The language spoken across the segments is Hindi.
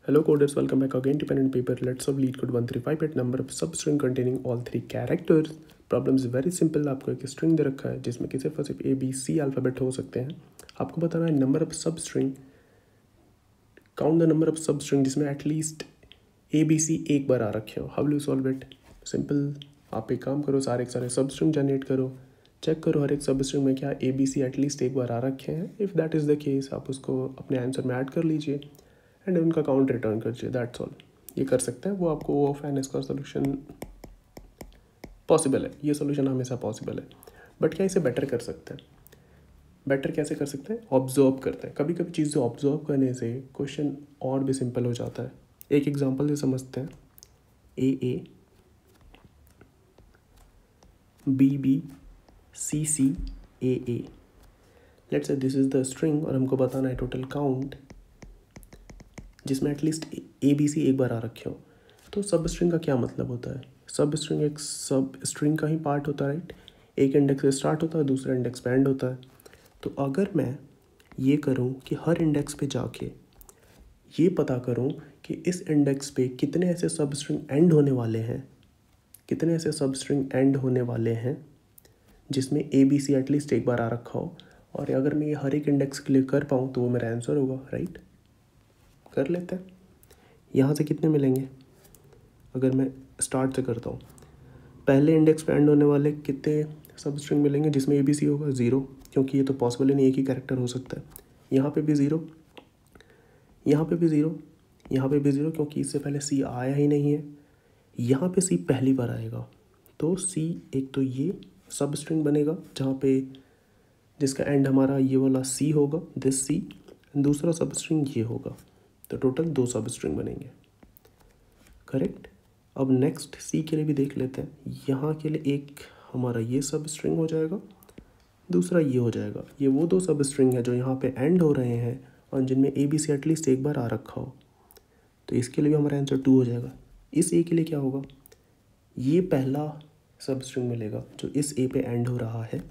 Hello coders, welcome back again to pen and paper. Let's solve LeetCode 135 number of substring containing all three characters. Problem is very simple. आपको एक स्ट्रिंग दे रखा है जिसमें कि सिर्फ ए बी सी अल्फ़ाबेट हो सकते हैं. आपको बताना है number of substring, count the number of substring जिसमें एटलीस्ट ए बी सी एक बार आ रखे हो. How will you solve it? Simple. आप एक काम करो, सारे सबस्ट्रिंग जनरेट करो, चेक करो हर एक सबस्ट्रिंग में क्या ए बी सी एटलीस्ट एक बार आ रखे हैं. If that is the case आप उसको अपने आंसर में ऐड कर लीजिए एंड उनका काउंट रिटर्न कर दीजिए. That's all. ये कर सकते हैं. वो आपको ओ ऑफ एन इसका सोल्यूशन पॉसिबल है. ये सोल्यूशन हमेशा पॉसिबल है. बट क्या इसे बेटर कर सकते हैं? बेटर कैसे कर सकते हैं? ऑब्जर्व करते हैं. कभी कभी चीज़ें ऑब्जर्व करने से क्वेश्चन और भी सिंपल हो जाता है. एक एग्जांपल से समझते हैं. A B B C C A. Let's say this is the string और हमको बताना है टोटल काउंट जिसमें एटलीस्ट ए बी सी एक बार आ रखे हो. तो सब स्ट्रिंग का क्या मतलब होता है? सब स्ट्रिंग एक सब स्ट्रिंग का ही पार्ट होता है, राइट. एक इंडेक्स से स्टार्ट होता है, दूसरा इंडेक्स पे एंड होता है. तो अगर मैं ये करूँ कि हर इंडेक्स पे जाके ये पता करूँ कि इस इंडेक्स पे कितने ऐसे सब स्ट्रिंग एंड होने वाले हैं, कितने ऐसे सब स्ट्रिंग एंड होने वाले हैं जिसमें ए बी सी एटलीस्ट एक बार आ रखा हो, और अगर मैं ये हर एक इंडेक्स के लिए कर पाऊँ तो वो मेरा आंसर होगा, राइट. कर लेते हैं. यहाँ से कितने मिलेंगे? अगर मैं स्टार्ट से करता हूँ, पहले इंडेक्स पे एंड होने वाले कितने सब स्ट्रिंग मिलेंगे जिसमें ए बी सी होगा? 0, क्योंकि ये तो पॉसिबल ही नहीं, एक ही कैरेक्टर हो सकता है. यहाँ पे भी 0, यहाँ पे भी 0, यहाँ पे भी 0, क्योंकि इससे पहले सी आया ही नहीं है. यहाँ पे सी पहली बार आएगा. तो सी एक तो ये सब स्ट्रिंग बनेगा जहाँ पे जिसका एंड हमारा ये वाला सी होगा, दिस सी. दूसरा सब स्ट्रिंग ये होगा. तो टोटल 2 सब स्ट्रिंग बनेंगे, करेक्ट. अब नेक्स्ट सी के लिए भी देख लेते हैं. यहाँ के लिए एक हमारा ये सब स्ट्रिंग हो जाएगा, दूसरा ये हो जाएगा. ये वो 2 सब स्ट्रिंग है जो यहाँ पे एंड हो रहे हैं और जिनमें ए बी सी एटलीस्ट एक बार आ रखा हो. तो इसके लिए भी हमारा आंसर 2 हो जाएगा. इस ए के लिए क्या होगा? ये पहला सब स्ट्रिंग मिलेगा जो इस ए पे एंड हो रहा है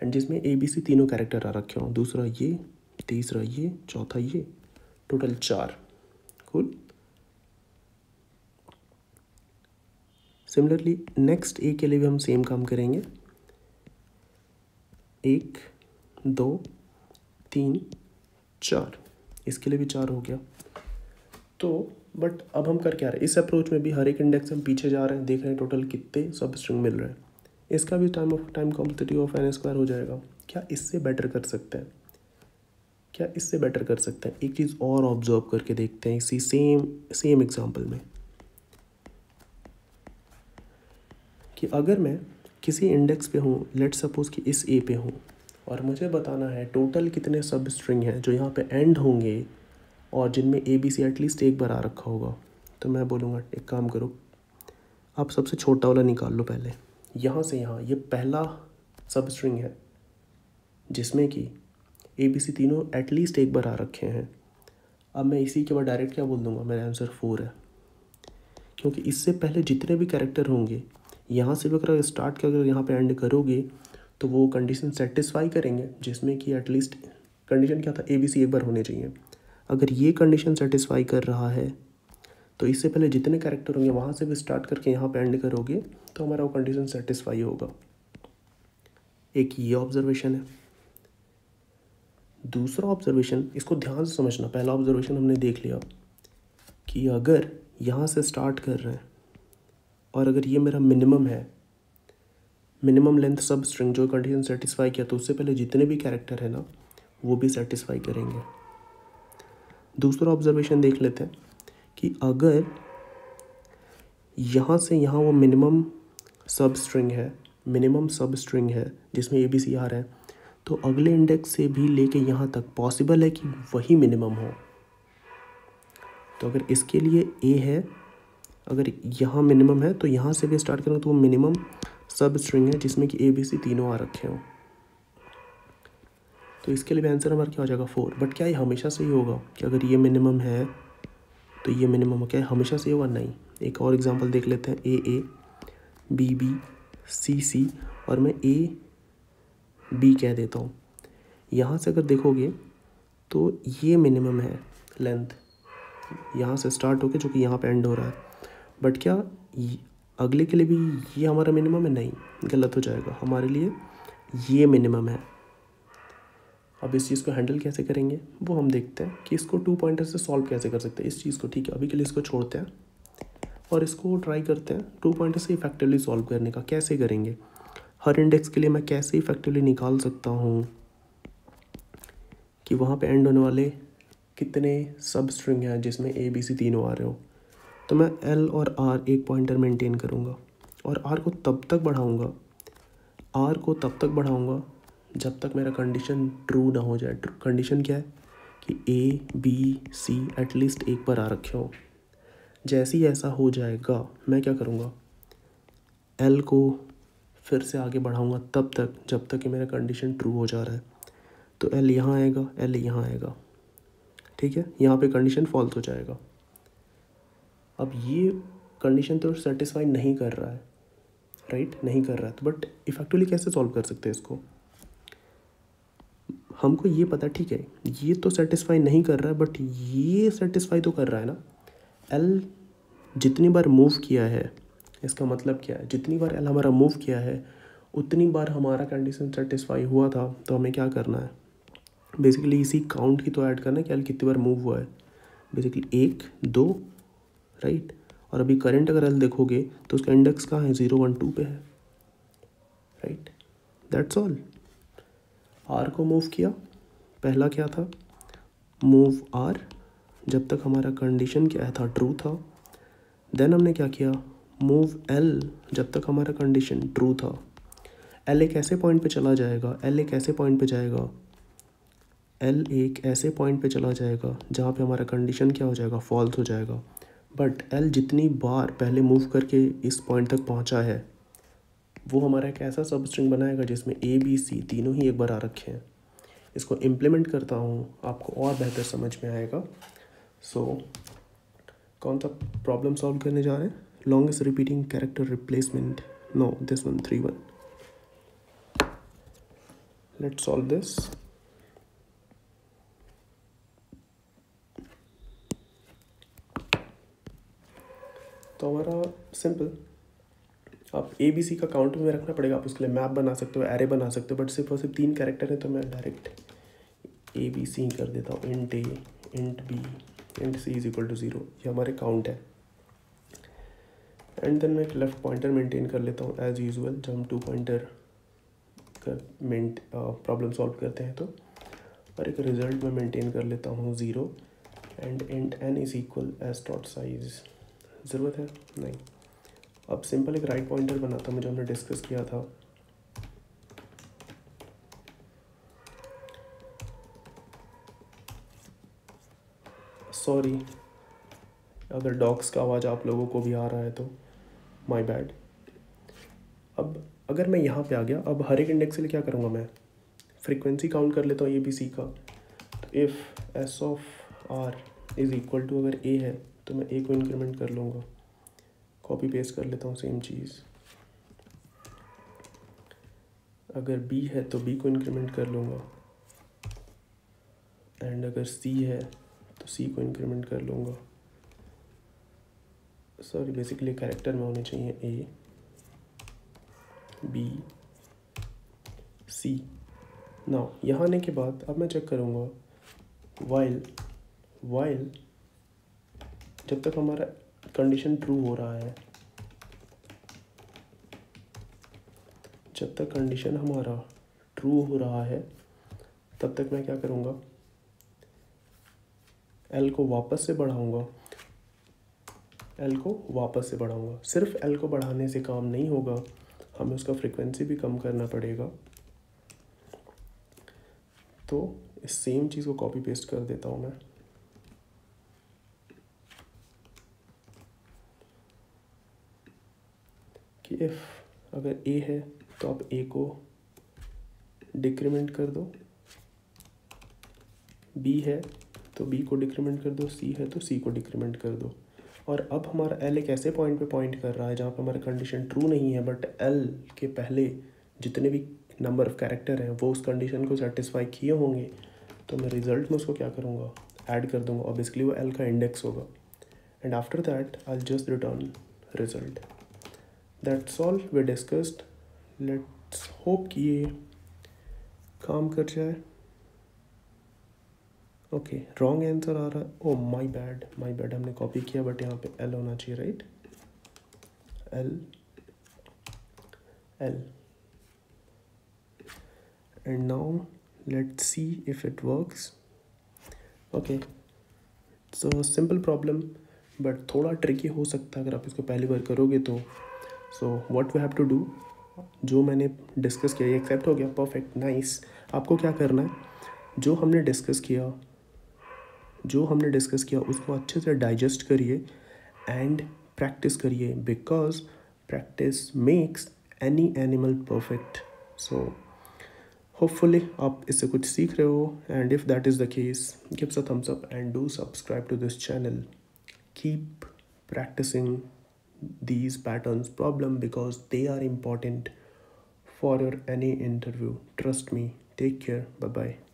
एंड जिसमें ए बी सी तीनों कैरेक्टर आ रखे हों. दूसरा ये, तीसरा ये, चौथा ये, टोटल 4. कूल. सिमिलरली नेक्स्ट ए के लिए भी हम सेम काम करेंगे. 1 2 3 4. इसके लिए भी 4 हो गया. तो बट अब हम कर क्या रहे हैं? इस अप्रोच में भी हर एक इंडेक्स हम पीछे जा रहे हैं, देख रहे हैं टोटल कितने सब स्ट्रिंग मिल रहे हैं. इसका भी time complexity of n square हो जाएगा. क्या इससे बेटर कर सकते हैं? क्या इससे बेटर कर सकते हैं? एक चीज़ और ऑब्जर्व करके देखते हैं इसी सेम एग्जांपल में कि अगर मैं किसी इंडेक्स पे हूँ, लेट्स सपोज कि इस ए पे हूँ, और मुझे बताना है टोटल कितने सब स्ट्रिंग हैं जो यहाँ पे एंड होंगे और जिनमें ए बी सी एटलीस्ट एक बार आ रखा होगा. तो मैं बोलूँगा एक काम करो, आप सबसे छोटा वाला निकाल लो पहले. यहाँ से यहाँ ये पहला सब स्ट्रिंग है जिसमें कि ए बी सी तीनों एटलीस्ट एक बार आ रखे हैं. अब मैं इसी के बाद डायरेक्ट क्या बोल दूँगा? मेरा आंसर 4 है, क्योंकि इससे पहले जितने भी कैरेक्टर होंगे यहाँ से भी अगर स्टार्ट कर अगर यहाँ पे एंड करोगे तो वो कंडीशन सेटिस्फाई करेंगे जिसमें कि एटलीस्ट कंडीशन क्या था? ए बी सी एक बार होने चाहिए. अगर ये कंडीशन सेटिस्फाई कर रहा है तो इससे पहले जितने कैरेक्टर होंगे वहाँ से भी स्टार्ट करके यहाँ पे एंड करोगे तो हमारा वो कंडीशन सेटिस्फाई होगा. एक ये ऑब्जर्वेशन है. दूसरा ऑब्जर्वेशन, इसको ध्यान से समझना. पहला ऑब्जर्वेशन हमने देख लिया कि अगर यहाँ से स्टार्ट कर रहे हैं और अगर ये मेरा मिनिमम है, मिनिमम लेंथ सब स्ट्रिंग जो कंडीशन सेटिस्फाई किया, तो उससे पहले जितने भी कैरेक्टर है ना वो भी सेटिस्फाई करेंगे. दूसरा ऑब्जर्वेशन देख लेते हैं कि अगर यहाँ से यहाँ वो मिनिमम सब स्ट्रिंग है जिसमें ए बी सी आ रहा है, तो अगले इंडेक्स से भी लेके यहाँ तक पॉसिबल है कि वही मिनिमम हो. तो अगर इसके लिए ए है, अगर यहाँ मिनिमम है तो यहाँ से भी स्टार्ट करेंगे तो वो मिनिमम सब स्ट्रिंग है जिसमें कि ए बी सी तीनों आ रखे हों. तो इसके लिए भी आंसर हमारा क्या हो जाएगा? 4. बट क्या ये हमेशा से ही होगा कि अगर ये मिनिमम है तो ये मिनिमम हो? क्या हमेशा से होगा? नहीं. एक और एग्जांपल देख लेते हैं. ए बी बी सी सी और मैं ए बी कह देता हूँ. यहाँ से अगर देखोगे तो ये मिनिमम है लेंथ, यहाँ से स्टार्ट होके जो कि यहाँ पे एंड हो रहा है। बट क्या अगले के लिए भी ये हमारा मिनिमम है? नहीं, गलत हो जाएगा। हमारे लिए ये मिनिमम है। अब इस चीज़ को हैंडल कैसे करेंगे वो हम देखते हैं कि इसको 2 पॉइंटर से सॉल्व कैसे कर सकते हैं इस चीज़ को। ठीक है, अभी के लिए इसको छोड़ते हैं और इसको ट्राई करते हैं 2 पॉइंटर से इफेक्टिवली सॉल्व करने का। कैसे करेंगे? हर इंडेक्स के लिए मैं कैसे इफेक्टिवली निकाल सकता हूँ कि वहाँ पे एंड होने वाले कितने सब स्ट्रिंग हैं जिसमें ए बी सी तीनों आ रहे हो। तो मैं एल और आर एक पॉइंटर मेंटेन करूँगा और आर को तब तक बढ़ाऊँगा जब तक मेरा कंडीशन ट्रू ना हो जाए। कंडीशन क्या है कि ए बी सी एटलीस्ट एक बार आ रखे हो। जैसे ही ऐसा हो जाएगा मैं क्या करूँगा, एल को फिर से आगे बढ़ाऊँगा तब तक जब तक कि मेरा कंडीशन ट्रू हो जा रहा है। तो एल यहाँ आएगा, एल यहाँ आएगा। ठीक है, यहाँ पे कंडीशन फॉल्स हो जाएगा। अब ये कंडीशन तो सेटिस्फाई नहीं कर रहा है, राइट, नहीं कर रहा है। तो बट इफेक्टिवली कैसे सॉल्व कर सकते हैं इसको? हमको ये पता, ठीक है, ये तो सेटिस्फाई नहीं कर रहा है बट ये सेटिस्फाई तो कर रहा है ना। एल जितनी बार मूव किया है, इसका मतलब क्या है, जितनी बार एल हमारा मूव किया है उतनी बार हमारा कंडीशन सेटिस्फाई हुआ था। तो हमें क्या करना है, बेसिकली इसी काउंट की तो ऐड करना है कि एल कितनी बार मूव हुआ है। Basically 1 2, right. और अभी करंट अगर एल देखोगे तो उसका इंडेक्स कहाँ है, 0 1 2 पे है, राइट। That's all. आर को मूव किया, पहला क्या था, मूव आर जब तक हमारा कंडीशन क्या था, ट्रू था। देन हमने क्या किया, मूव एल जब तक हमारा कंडीशन ट्रू था। एल एक ऐसे पॉइंट पे चला जाएगा, एल एक ऐसे पॉइंट पे चला जाएगा जहाँ पे हमारा कंडीशन क्या हो जाएगा, फॉल्स हो जाएगा। बट एल जितनी बार पहले मूव करके इस पॉइंट तक पहुँचा है वो हमारा एक ऐसा सब स्ट्रिंग बनाएगा जिसमें ए बी सी तीनों ही एक बार आ रखे हैं। इसको इम्प्लीमेंट करता हूँ, आपको और बेहतर समझ में आएगा। सो कौन सा प्रॉब्लम सॉल्व करने जा रहे हैं? Longest repeating character replacement, no this one, 3 1। Let's solve this. तो हमारा सिंपल, आप ए बी सी का काउंट में रखना पड़ेगा। आप उसके लिए मैप बना सकते हो, एरे बना सकते हो, बट सिर्फ और सिर्फ 3 कैरेक्टर है तो मैं डायरेक्ट ए बी सी कर देता हूँ। Int a, int b, int c is equal to 0, ये हमारे काउंट है। एंड देन मैं एक लेफ्ट पॉइंटर मेंटेन कर लेता हूँ एज यूजुअल, जब हम 2 पॉइंटर का प्रॉब्लम सॉल्व करते हैं तो। और एक रिजल्ट में मेंटेन कर लेता हूँ 0 and int n is equal s dot size. ज़रूरत है नहीं। अब सिंपल एक राइट पॉइंटर बनाता हूँ जो हमने डिस्कस किया था। सॉरी अगर डॉग्स का आवाज़ आप लोगों को भी आ रहा है तो माय बैड। अब अगर मैं यहाँ पे आ गया, अब हर एक इंडेक्स के लिए क्या करूँगा, मैं फ्रीक्वेंसी काउंट कर लेता हूँ ए बी सी का। तो if s of r is equal to, अगर ए है तो मैं ए को इंक्रीमेंट कर लूँगा, कॉपी पेस्ट कर लेता हूँ सेम चीज़। अगर बी है तो बी को इंक्रीमेंट कर लूँगा, एंड अगर सी है तो सी को इंक्रीमेंट कर लूँगा। सॉरी बेसिकली कैरेक्टर में होने चाहिए ए बी सी। नाउ यहाँ आने के बाद अब मैं चेक करूँगा वाइल जब तक हमारा कंडीशन ट्रू हो रहा है, जब तक कंडीशन हमारा ट्रू हो रहा है तब तक मैं क्या करूँगा, एल को वापस से बढ़ाऊँगा। सिर्फ एल को बढ़ाने से काम नहीं होगा, हमें उसका फ्रीक्वेंसी भी कम करना पड़ेगा। तो इस सेम चीज़ को कॉपी पेस्ट कर देता हूँ मैं। कि इफ़ अगर ए है तो आप ए को डिक्रीमेंट कर दो, बी है तो बी को डिक्रीमेंट कर दो, सी है तो सी को डिक्रीमेंट कर दो। और अब हमारा एल एक ऐसे पॉइंट पे पॉइंट कर रहा है जहाँ पे हमारा कंडीशन ट्रू नहीं है, बट एल के पहले जितने भी नंबर ऑफ़ कैरेक्टर हैं वो उस कंडीशन को सेटिस्फाई किए होंगे। तो मैं रिज़ल्ट में उसको क्या करूँगा, ऐड कर दूंगा और बेसिकली वो एल का इंडेक्स होगा and after that I just return result. That's all we discussed. Let's hope कि ये काम कर जाए. ओके रॉन्ग आंसर आ रहा है. ओ माय बैड हमने कॉपी किया बट यहाँ पे एल होना चाहिए right. L and now let's see if it works. Okay, it's a simple problem but थोड़ा ट्रिकी हो सकता है अगर आप इसको पहली बार करोगे तो. So what we have to do, जो मैंने डिस्कस किया ये एक्सेप्ट हो गया. Perfect nice. आपको क्या करना है, जो हमने डिस्कस किया उसको अच्छे से डाइजेस्ट करिए एंड प्रैक्टिस करिए because practice makes any animal perfect. So hopefully आप इससे कुछ सीख रहे हो and if that is the case give a thumbs up and do subscribe to this channel. Keep practicing these patterns problem because they are important for your any interview. Trust me. Take care. Bye bye.